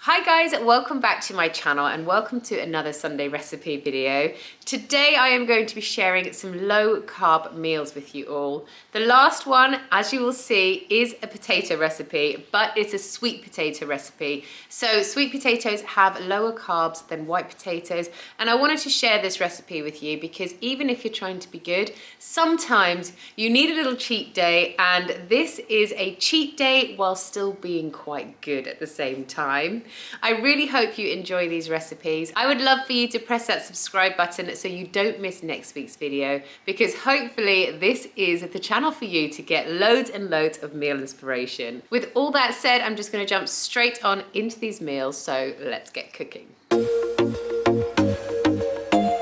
Hi guys, welcome back to my channel and welcome to another Sunday recipe video. Today I am going to be sharing some low carb meals with you all. The last one, as you will see, is a potato recipe, but it's a sweet potato recipe. So sweet potatoes have lower carbs than white potatoes, and I wanted to share this recipe with you because even if you're trying to be good, sometimes you need a little cheat day, and this is a cheat day while still being quite good at the same time. I really hope you enjoy these recipes. I would love for you to press that subscribe button so you don't miss next week's video, because hopefully this is the channel for you to get loads and loads of meal inspiration. With all that said, I'm just going to jump straight on into these meals, so let's get cooking.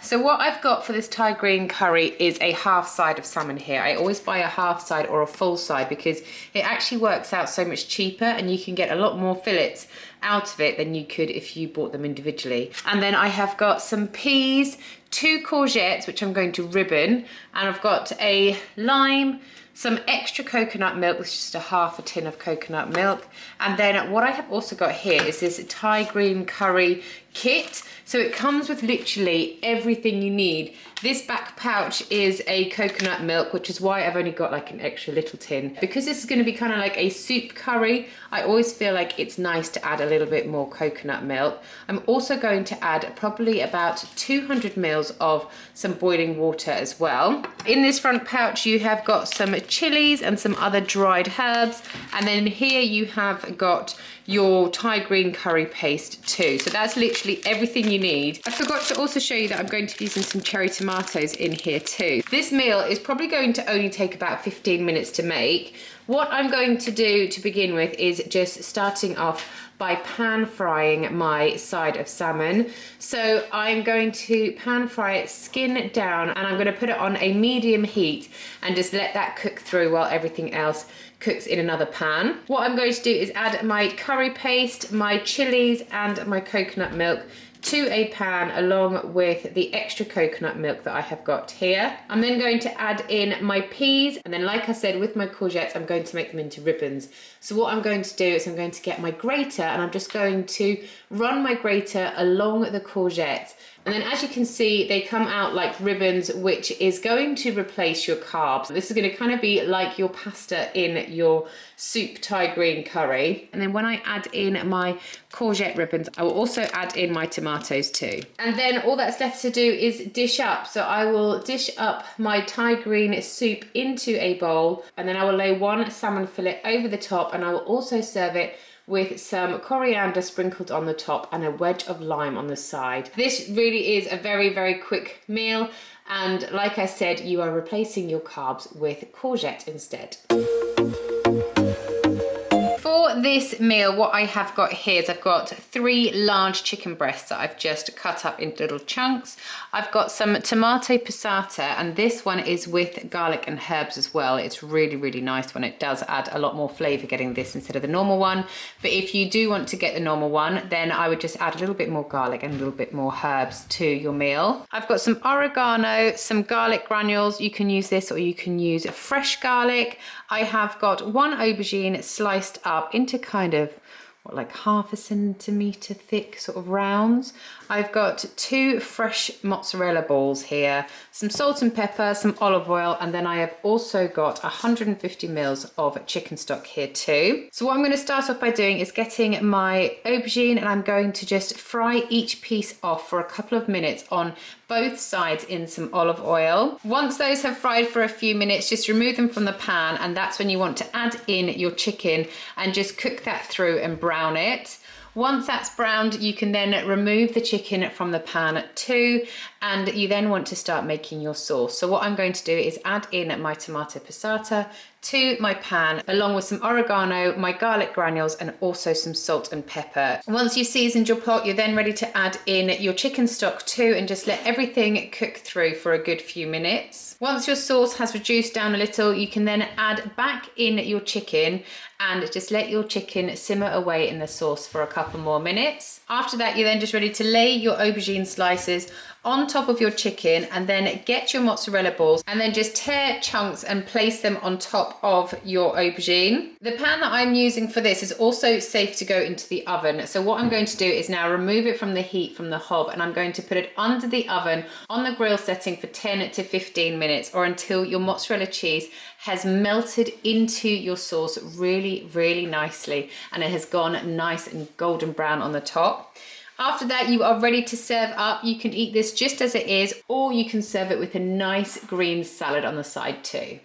So what I've got for this Thai green curry is a half side of salmon here. I always buy a half side or a full side because it actually works out so much cheaper and you can get a lot more fillets out of it than you could if you bought them individually. And then I have got some peas, 2 courgettes, which I'm going to ribbon, and I've got a lime, some extra coconut milk, which is just a half a tin of coconut milk. And then what I have also got here is this Thai green curry kit. So it comes with literally everything you need. This back pouch is a coconut milk, which is why I've only got like an extra little tin. Because this is going to be kind of like a soup curry, I always feel like it's nice to add a little bit more coconut milk. I'm also going to add probably about 200 mils of some boiling water as well. In this front pouch you have got some chilies and some other dried herbs, and then here you have got your Thai green curry paste too. So that's literally everything you need. I forgot to also show you that I'm going to be using some cherry tomatoes in here too. This meal is probably going to only take about 15 minutes to make. What I'm going to do to begin with is just starting off by pan frying my side of salmon. So I'm going to pan fry it skin down, and I'm going to put it on a medium heat and just let that cook through while everything else cooks in another pan. What I'm going to do is add my curry paste, my chilies and my coconut milk to a pan along with the extra coconut milk that I have got here. I'm then going to add in my peas, and then like I said with my courgettes I'm going to make them into ribbons. So what I'm going to do is I'm going to get my grater and I'm just going to run my grater along the courgettes. And then as you can see, they come out like ribbons, which is going to replace your carbs. This is going to kind of be like your pasta in your soup Thai green curry. And then when I add in my courgette ribbons, I will also add in my tomatoes too. And then all that's left to do is dish up. So I will dish up my Thai green soup into a bowl, and then I will lay 1 salmon fillet over the top, and I will also serve it with some coriander sprinkled on the top and a wedge of lime on the side. This really is a very, very quick meal, and like I said, you are replacing your carbs with courgette instead. For this meal, what I have got here is I've got 3 large chicken breasts that I've just cut up into little chunks. I've got some tomato passata, and this one is with garlic and herbs as well. It's really, really nice when it does add a lot more flavour getting this instead of the normal one. But if you do want to get the normal one, then I would just add a little bit more garlic and a little bit more herbs to your meal. I've got some oregano, some garlic granules. You can use this or you can use fresh garlic. I have got 1 aubergine sliced up into kind of like half a centimetre thick sort of rounds. I've got 2 fresh mozzarella balls here, some salt and pepper, some olive oil, and then I have also got 150 mils of chicken stock here too. So what I'm going to start off by doing is getting my aubergine, and I'm going to just fry each piece off for a couple of minutes on both sides in some olive oil. Once those have fried for a few minutes, just remove them from the pan, and that's when you want to add in your chicken and just cook that through and brown it. Once that's browned, you can then remove the chicken from the pan too, and you then want to start making your sauce. So what I'm going to do is add in my tomato passata to my pan, along with some oregano, my garlic granules, and also some salt and pepper. Once you've seasoned your pot, you're then ready to add in your chicken stock too, and just let everything cook through for a good few minutes. Once your sauce has reduced down a little, you can then add back in your chicken and just let your chicken simmer away in the sauce for a couple more minutes. After that, you're then just ready to lay your aubergine slices on top of your chicken, and then get your mozzarella balls and then just tear chunks and place them on top of your aubergine. The pan that I'm using for this is also safe to go into the oven. So what I'm going to do is now remove it from the heat from the hob, and I'm going to put it under the oven on the grill setting for 10 to 15 minutes, or until your mozzarella cheese has melted into your sauce really, really nicely and it has gone nice and golden brown on the top. After that, you are ready to serve up. You can eat this just as it is, or you can serve it with a nice green salad on the side too.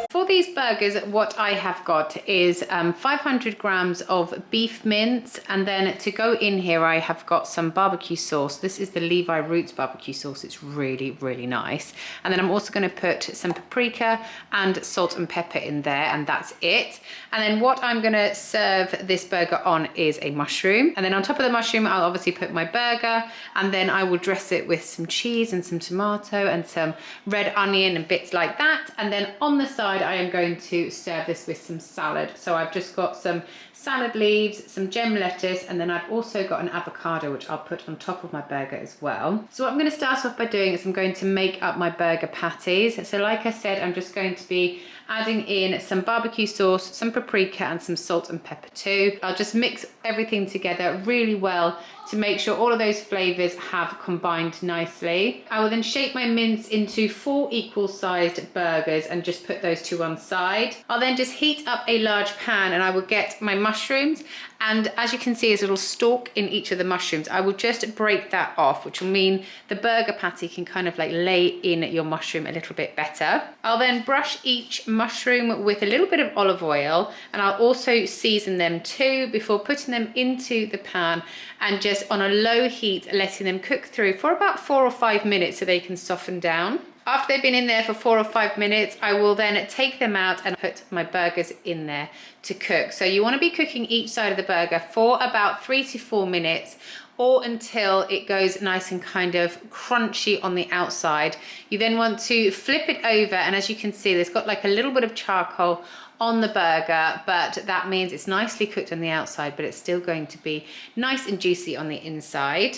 For these burgers, what I have got is 500 grams of beef mince, and then to go in here I have got some barbecue sauce. This is the Levi Roots barbecue sauce. It's really, really nice. And then I'm also going to put some paprika and salt and pepper in there, and that's it. And then what I'm going to serve this burger on is a mushroom, and then on top of the mushroom I'll obviously put my burger, and then I will dress it with some cheese and some tomato and some red onion and bits like that. And then on the side I am going to serve this with some salad. So I've just got some salad leaves, some gem lettuce, and then I've also got an avocado which I'll put on top of my burger as well. So what I'm going to start off by doing is I'm going to make up my burger patties. So like I said, I'm just going to be adding in some barbecue sauce, some paprika and some salt and pepper too. I'll just mix everything together really well to make sure all of those flavors have combined nicely. I will then shape my mince into 4 equal sized burgers and just put those to one side. I'll then just heat up a large pan, and I will get my mushrooms, and as you can see there's a little stalk in each of the mushrooms. I will just break that off, which will mean the burger patty can kind of like lay in your mushroom a little bit better. I'll then brush each mushroom with a little bit of olive oil, and I'll also season them too before putting them into the pan and just on a low heat letting them cook through for about 4 or 5 minutes so they can soften down. After they've been in there for 4 or 5 minutes, I will then take them out and put my burgers in there to cook. So you want to be cooking each side of the burger for about 3 to 4 minutes, or until it goes nice and kind of crunchy on the outside. You then want to flip it over, and as you can see there's got like a little bit of charcoal on the burger, but that means it's nicely cooked on the outside, but it's still going to be nice and juicy on the inside.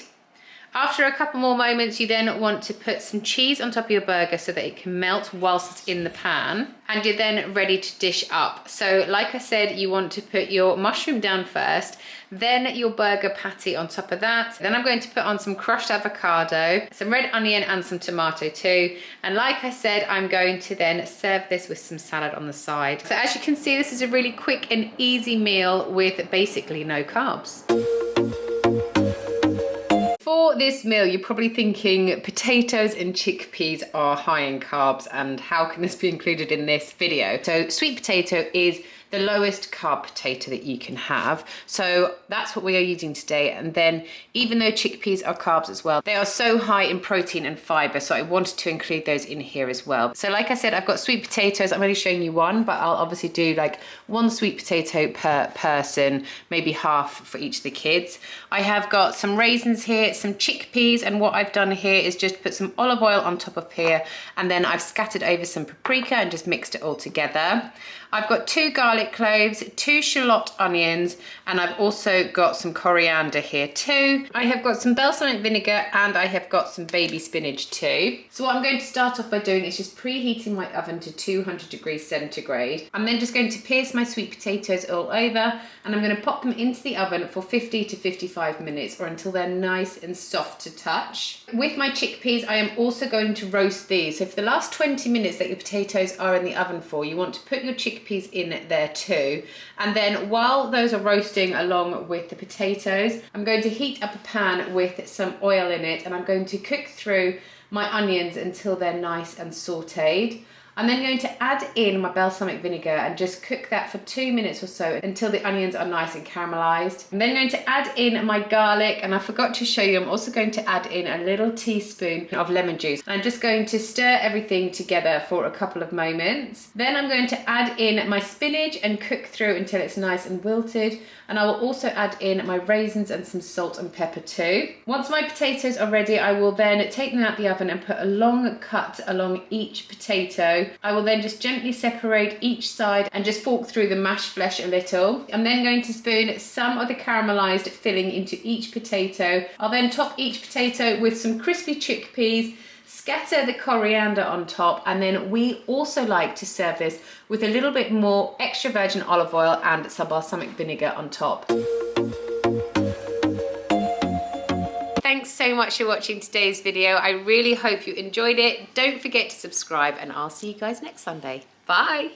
After a couple more moments, you then want to put some cheese on top of your burger so that it can melt whilst it's in the pan, and you're then ready to dish up. So like I said, you want to put your mushroom down first, then your burger patty on top of that. Then I'm going to put on some crushed avocado, some red onion and some tomato too. And like I said, I'm going to then serve this with some salad on the side. So as you can see, this is a really quick and easy meal with basically no carbs. For this meal, you're probably thinking potatoes and chickpeas are high in carbs, and how can this be included in this video? So sweet potato is the lowest carb potato that you can have. So that's what we are using today. And then even though chickpeas are carbs as well, they are so high in protein and fiber. So I wanted to include those in here as well. So like I said, I've got sweet potatoes. I'm only showing you one, but I'll obviously do like 1 sweet potato per person, maybe half for each of the kids. I have got some raisins here, some chickpeas, and what I've done here is just put some olive oil on top of here, and then I've scattered over some paprika and just mixed it all together. I've got 2 garlic cloves, 2 shallot onions, and I've also got some coriander here too. I have got some balsamic vinegar, and I have got some baby spinach too. So what I'm going to start off by doing is just preheating my oven to 200 degrees centigrade. I'm then just going to pierce my sweet potatoes all over, and I'm going to pop them into the oven for 50 to 55 minutes, or until they're nice and soft to touch. With my chickpeas, I am also going to roast these. So for the last 20 minutes that your potatoes are in the oven for, you want to put your chickpeas in there too. And then while those are roasting along with the potatoes, I'm going to heat up a pan with some oil in it, and I'm going to cook through my onions until they're nice and sauteed. I'm then going to add in my balsamic vinegar and just cook that for 2 minutes or so until the onions are nice and caramelized. I'm then going to add in my garlic, and I forgot to show you, I'm also going to add in a little teaspoon of lemon juice. And I'm just going to stir everything together for a couple of moments. Then I'm going to add in my spinach and cook through until it's nice and wilted. And I will also add in my raisins and some salt and pepper too. Once my potatoes are ready, I will then take them out the oven and put a long cut along each potato. potato. I will then just gently separate each side and just fork through the mashed flesh a little. I'm then going to spoon some of the caramelized filling into each potato. I'll then top each potato with some crispy chickpeas, scatter the coriander on top, and then we also like to serve this with a little bit more extra virgin olive oil and some balsamic vinegar on top. Thanks so much for watching today's video. I really hope you enjoyed it. Don't forget to subscribe, and I'll see you guys next Sunday. Bye.